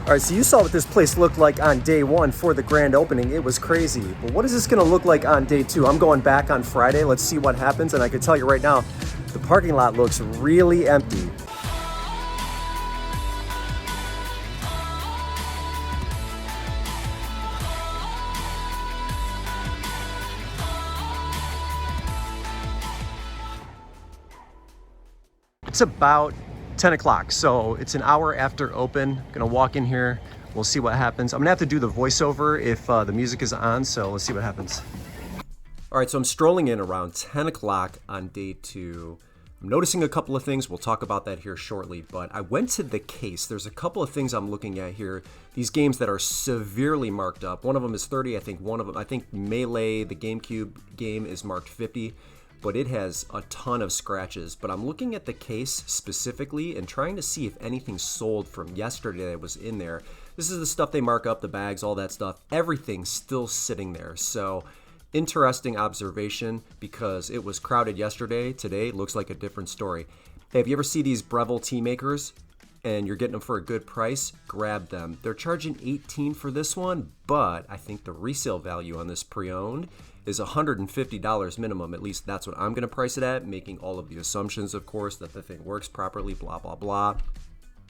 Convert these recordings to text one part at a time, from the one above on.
All right, so you saw what this place looked like on day one for the grand opening. It was crazy. But what is this going to look like on day two? I'm going back on Friday. Let's see what happens. And I can tell you right now, the parking lot looks really empty. It's about 10 o'clock, so it's an hour after open. Gonna walk in here, we'll see what happens. I'm gonna have to do the voiceover if the music is on, so let's see what happens. All right, so I'm strolling in around 10 o'clock on day two. I'm noticing a couple of things. We'll talk about that here shortly, but I went to the case. There's a couple of things I'm looking at here. These games that are severely marked up. One of them is 30, I think I think Melee, the GameCube game, is marked 50. But it has a ton of scratches. But I'm looking at the case specifically and trying to see if anything sold from yesterday that was in there. This is the stuff they mark up, the bags, all that stuff. Everything's still sitting there. So interesting observation because it was crowded yesterday. Today looks like a different story. Hey, have you ever see these Breville tea makers and you're getting them for a good price? Grab them. They're charging $18 for this one, but I think the resale value on this pre-owned is $150 minimum. At least that's what I'm going to price it at, making all of the assumptions, of course, that the thing works properly, blah, blah, blah.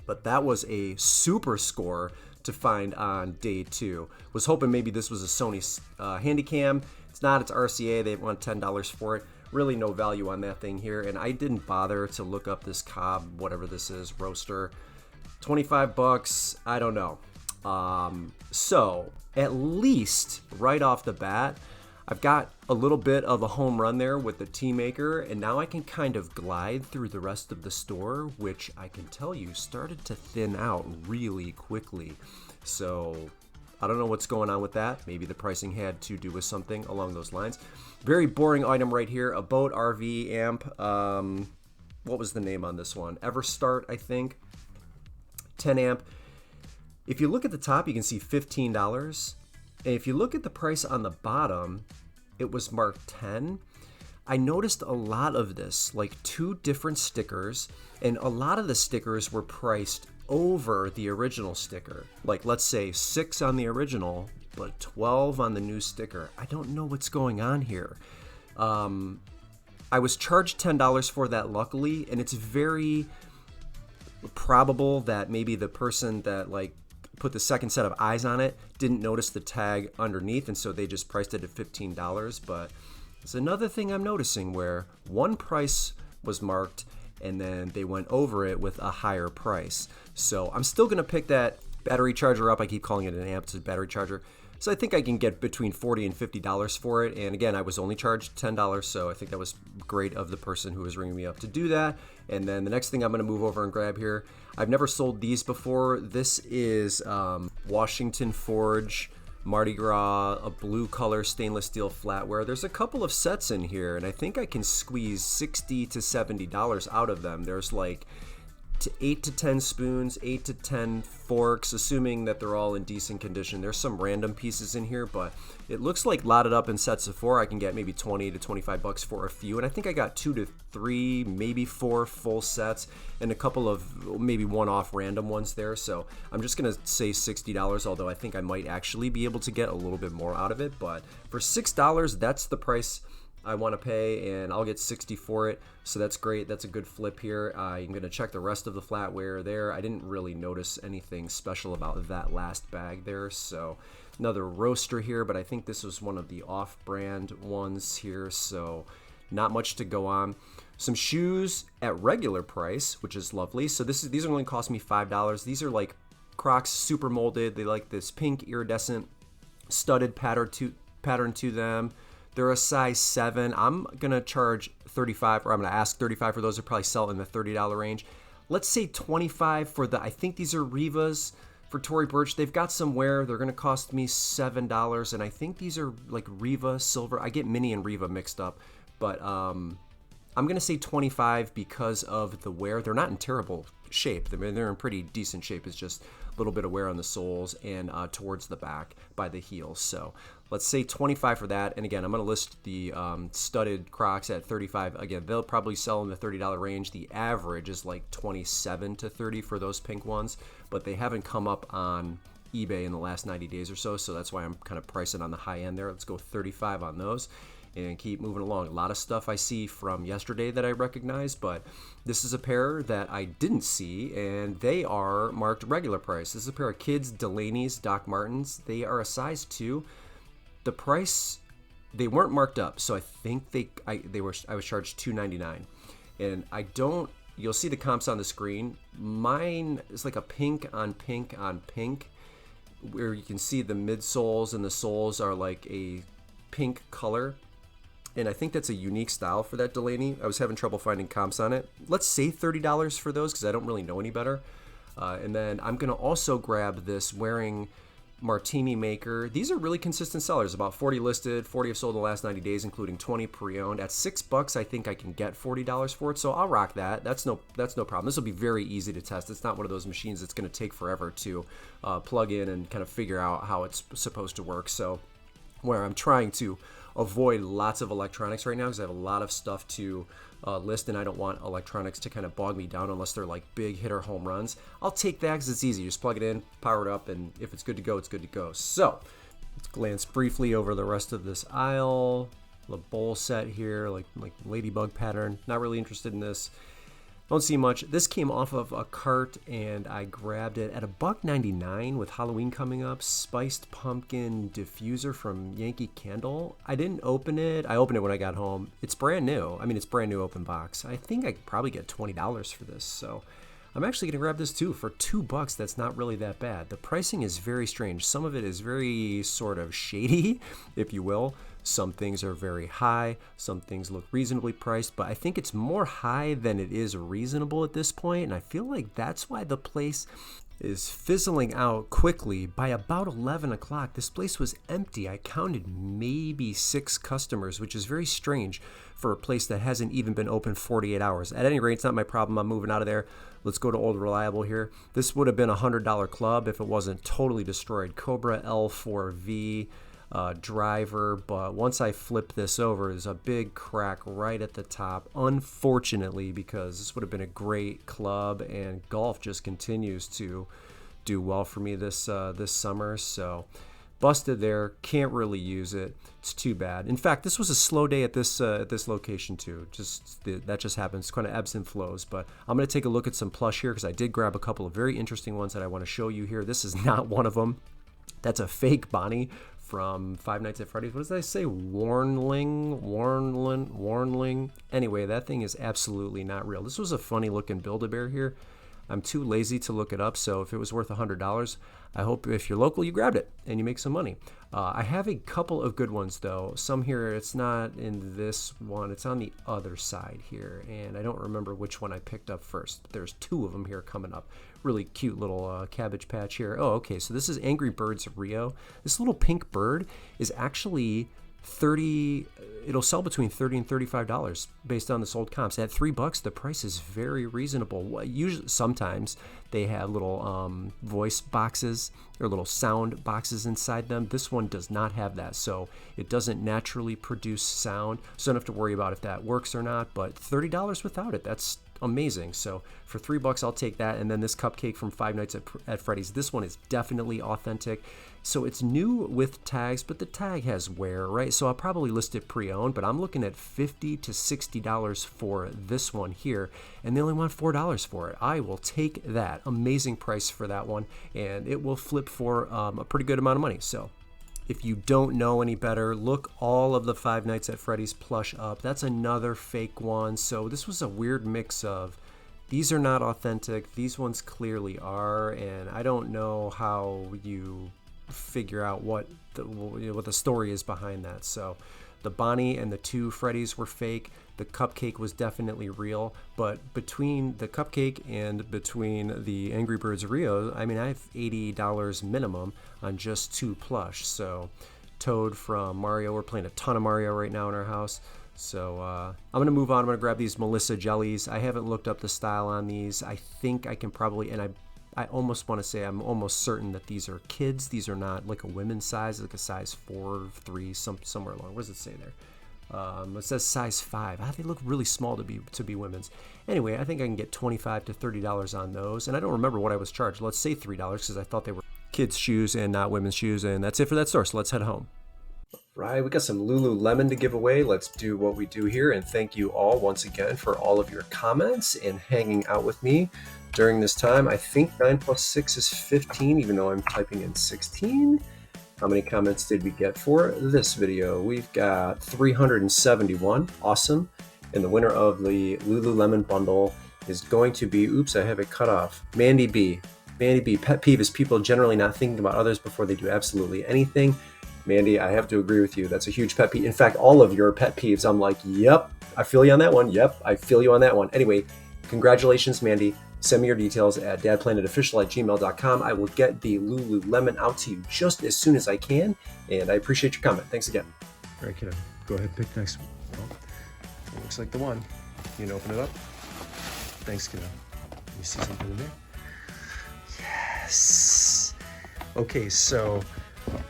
But that was a super score to find on day two. Was hoping maybe this was a Sony Handycam. It's not, it's RCA. They want $10 for it. Really no value on that thing here. And I didn't bother to look up this Cobb, whatever this is, roaster. 25 bucks, I don't know. So at least right off the bat, I've got a little bit of a home run there with the tea maker, and now I can kind of glide through the rest of the store, which I can tell you started to thin out really quickly. So I don't know what's going on with that. Maybe the pricing had to do with something along those lines. Very boring item right here, a boat RV amp. What was the name on this one? Everstart, I think. 10 amp. If you look at the top, you can see $15. And if you look at the price on the bottom, it was marked 10. I noticed a lot of this, like 2 different stickers, and a lot of the stickers were priced over the original sticker. Like, let's say 6 on the original, but 12 on the new sticker. I don't know what's going on here. I was charged $10 for that, luckily, and it's very probable that maybe the person that, like, put the second set of eyes on it didn't notice the tag underneath, and so they just priced it at $15. But it's another thing I'm noticing where one price was marked and then they went over it with a higher price. So I'm still going to pick that battery charger up. I keep calling it an amp, it's a battery charger. So I think I can get between $40 and $50 for it. And again, I was only charged $10, so I think that was great of the person who was ringing me up to do that. And then the next thing I'm going to move over and grab here, I've never sold these before. This is Washington Forge Mardi Gras, a blue color stainless steel flatware. There's a couple of sets in here, and I think I can squeeze $60 to $70 out of them. There's like 8 to 10 spoons, 8 to 10 forks, assuming that they're all in decent condition. There's some random pieces in here, but it looks like lotted up in sets of 4. I can get maybe 20 to 25 bucks for a few, and I think I got 2 to 3, maybe 4 full sets, and a couple of maybe one-off random ones there. So I'm just gonna say $60, although I think I might actually be able to get a little bit more out of it. But for $6, that's the price I want to pay, and I'll get 60 for it, so that's great. That's a good flip here. I'm going to check the rest of the flatware there. I didn't really notice anything special about that last bag there. So another roaster here, but I think this was one of the off-brand ones here, so not much to go on. Some shoes at regular price, which is lovely. So these are only cost me $5. These are like Crocs super molded. They like this pink iridescent studded pattern to them. They're a size 7. I'm going to charge $35, or I'm going to ask $35 for those. They'll probably sell in the $30 range. Let's say $25 for I think these are Rivas for Tory Burch. They've got some wear. They're going to cost me $7, and I think these are like Riva silver. I get Mini and Riva mixed up, but I'm going to say $25 because of the wear. They're not in terrible shape. I mean, they're in pretty decent shape. It's just little bit of wear on the soles and towards the back by the heels. So let's say 25 for that. And again, I'm going to list the studded Crocs at 35. Again, they'll probably sell in the $30 range. The average is like 27 to 30 for those pink ones, but they haven't come up on eBay in the last 90 days or so. So that's why I'm kind of pricing on the high end there. Let's go 35 on those and keep moving along. A lot of stuff I see from yesterday that I recognize, but this is a pair that I didn't see, and they are marked regular price. This is a pair of kids Delaney's Doc Martens. They are a size 2. The price, they weren't marked up, so I think I was charged $2.99, and you'll see the comps on the screen. Mine is like a pink on pink on pink, where you can see the midsoles and the soles are like a pink color. And I think that's a unique style for that Delaney. I was having trouble finding comps on it. Let's say $30 for those because I don't really know any better. And then I'm going to also grab this Wearing Martini Maker. These are really consistent sellers. About 40 listed, 40 have sold in the last 90 days, including 20 pre-owned. At $6, I think I can get $40 for it, so I'll rock that. That's no problem. This will be very easy to test. It's not one of those machines that's going to take forever to plug in and kind of figure out how it's supposed to work. So where I'm trying to avoid lots of electronics right now because I have a lot of stuff to list, and I don't want electronics to kind of bog me down unless they're like big hitter home runs. I'll take that because it's easy. You just plug it in, power it up, and if it's good to go, it's good to go. So let's glance briefly over the rest of this aisle. The bowl set here, like ladybug pattern. Not really interested in this. Don't see much. This came off of a cart and I grabbed it at $1.99 with Halloween coming up. Spiced pumpkin diffuser from Yankee Candle. I didn't open it. I opened it when I got home. It's brand new. I mean, it's brand new open box. I think I could probably get $20 for this. So I'm actually going to grab this too for $2. That's not really that bad. The pricing is very strange. Some of it is very sort of shady, if you will. Some things are very high, some things look reasonably priced, but I think it's more high than it is reasonable at this point, and I feel like that's why the place is fizzling out quickly. By about 11 o'clock, this place was empty. I counted maybe 6 customers, which is very strange for a place that hasn't even been open 48 hours. At any rate, it's not my problem. I'm moving out of there. Let's go to Old Reliable here. This would have been a $100 club if it wasn't totally destroyed. Cobra L4V. Driver, but once I flip this over, there's a big crack right at the top, unfortunately, because this would have been a great club, and golf just continues to do well for me this summer. So busted there, can't really use it. It's too bad. In fact, this was a slow day at this location too. That just happens, kind of ebbs and flows. But I'm going to take a look at some plush here because I did grab a couple of very interesting ones that I want to show you here. This is not one of them. That's a fake Bonnie from Five Nights at Freddy's. What did I say? Warnling. Anyway, that thing is absolutely not real. This was a funny looking Build-A-Bear here. I'm too lazy to look it up, so if it was worth $100, I hope if you're local, you grabbed it and you make some money. I have a couple of good ones, though. Some here, it's not in this one. It's on the other side here, and I don't remember which one I picked up first. There's 2 of them here coming up. Really cute little Cabbage Patch here. Oh, okay, so this is Angry Birds Rio. This little pink bird is actually it'll sell between $30 and $35 based on the sold comps. At $3, the price is very reasonable. Usually, sometimes they have little voice boxes or little sound boxes inside them. This one does not have that, so it doesn't naturally produce sound, so don't have to worry about if that works or not. But $30 without it, that's amazing. So for $3, I'll take that. And then this cupcake from Five Nights at Freddy's. This one is definitely authentic. So it's new with tags, but the tag has wear, right? So I'll probably list it pre-owned, but I'm looking at $50 to $60 for this one here, and they only want $4 for it. I will take that. Amazing price for that one, and it will flip for a pretty good amount of money. So if you don't know any better, look all of the Five Nights at Freddy's plush up. That's another fake one. So this was a weird mix of, these are not authentic, these ones clearly are, and I don't know how you figure out what the story is behind that. So the Bonnie and the 2 Freddy's were fake. The cupcake was definitely real, but between the cupcake and between the Angry Birds Rio, I mean, I have $80 minimum on just 2 plush. So Toad from Mario, we're playing a ton of Mario right now in our house. So I'm going to move on. I'm going to grab these Melissa jellies. I haven't looked up the style on these. I think I can probably, and I I almost want to say, I'm almost certain that these are kids. These are not like a women's size, like a size 4, 3, somewhere along. What does it say there? It says size 5. They look really small to be women's. Anyway, I think I can get $25 to $30 on those. And I don't remember what I was charged. Let's say $3 because I thought they were kids' shoes and not women's shoes. And that's it for that store. So let's head home. Right, we got some Lululemon to give away. Let's do what we do here. And thank you all once again for all of your comments and hanging out with me during this time. I think 9 plus 6 is 15, even though I'm typing in 16. How many comments did we get for this video? We've got 371. Awesome. And the winner of the Lululemon bundle is going to be, oops, I have it cut off. Mandy B. Mandy B. Pet peeve is people generally not thinking about others before they do absolutely anything. Mandy, I have to agree with you. That's a huge pet peeve. In fact, all of your pet peeves, I'm like, yep, I feel you on that one. Yep, I feel you on that one. Anyway, congratulations, Mandy. Send me your details at dadplanetofficial@gmail.com. I will get the Lululemon out to you just as soon as I can, and I appreciate your comment. Thanks again. All right, kiddo, go ahead and pick the next one. Oh, it looks like the one. You can open it up. Thanks, kiddo. You see something in there? Yes. Okay, so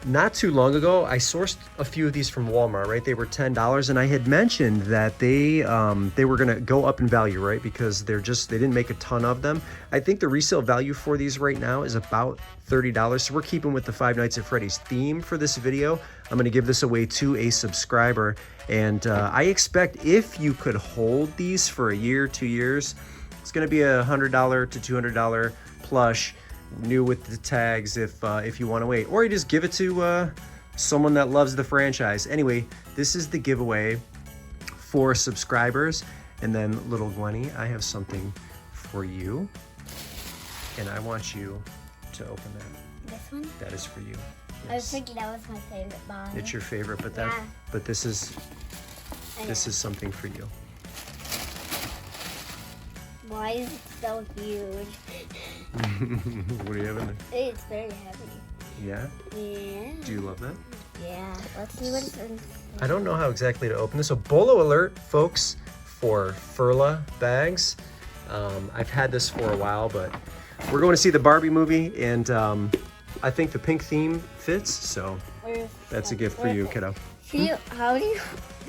not too long ago, I sourced a few of these from Walmart, right? They were $10, and I had mentioned that they were gonna go up in value, right? Because they didn't make a ton of them. I think the resale value for these right now is about $30. So we're keeping with the Five Nights at Freddy's theme for this video. I'm gonna give this away to a subscriber, and I expect if you could hold these for a year, 2 years, it's gonna be a $100 to $200 plush, new with the tags if you want to wait, or you just give it to someone that loves the franchise. Anyway, this is the giveaway for subscribers. And then little Gwenny, I have something for you, and I want you to open that. This one? That is for you. Yes. I was thinking that was my favorite bond. It's your favorite, but but this is something for you. Why is it so huge? What do you have in there? It's very heavy. Yeah? Yeah. Do you love that? Yeah. Let's see what it's in. I don't know how exactly to open this. So Bolo alert, folks, for Furla bags. I've had this for a while, but we're going to see the Barbie movie, and I think the pink theme fits, so that's a gift for you, kiddo. How do you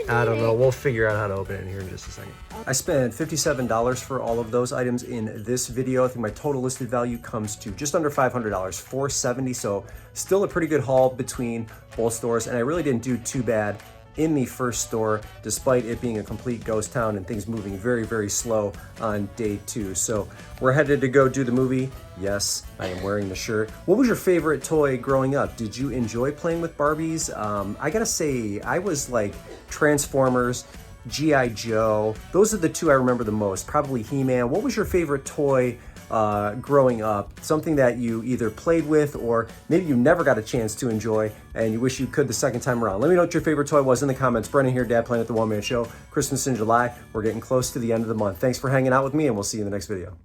I don't know. We'll figure out how to open it in here in just a second. I spent $57 for all of those items in this video. I think my total listed value comes to just under $500, $470. So still a pretty good haul between both stores. And I really didn't do too bad in the first store, despite it being a complete ghost town and things moving very, very slow on day 2. So we're headed to go do the movie. Yes, I am wearing the shirt. What was your favorite toy growing up? Did you enjoy playing with Barbies? I gotta say, I was like Transformers, G.I. Joe. Those are the two I remember the most. Probably He-Man. What was your favorite toy growing up? Something that you either played with or maybe you never got a chance to enjoy and you wish you could the second time around. Let me know what your favorite toy was in the comments. Brennan here, Dad Planet, the One Man Show. Christmas in July. We're getting close to the end of the month. Thanks for hanging out with me, and we'll see you in the next video.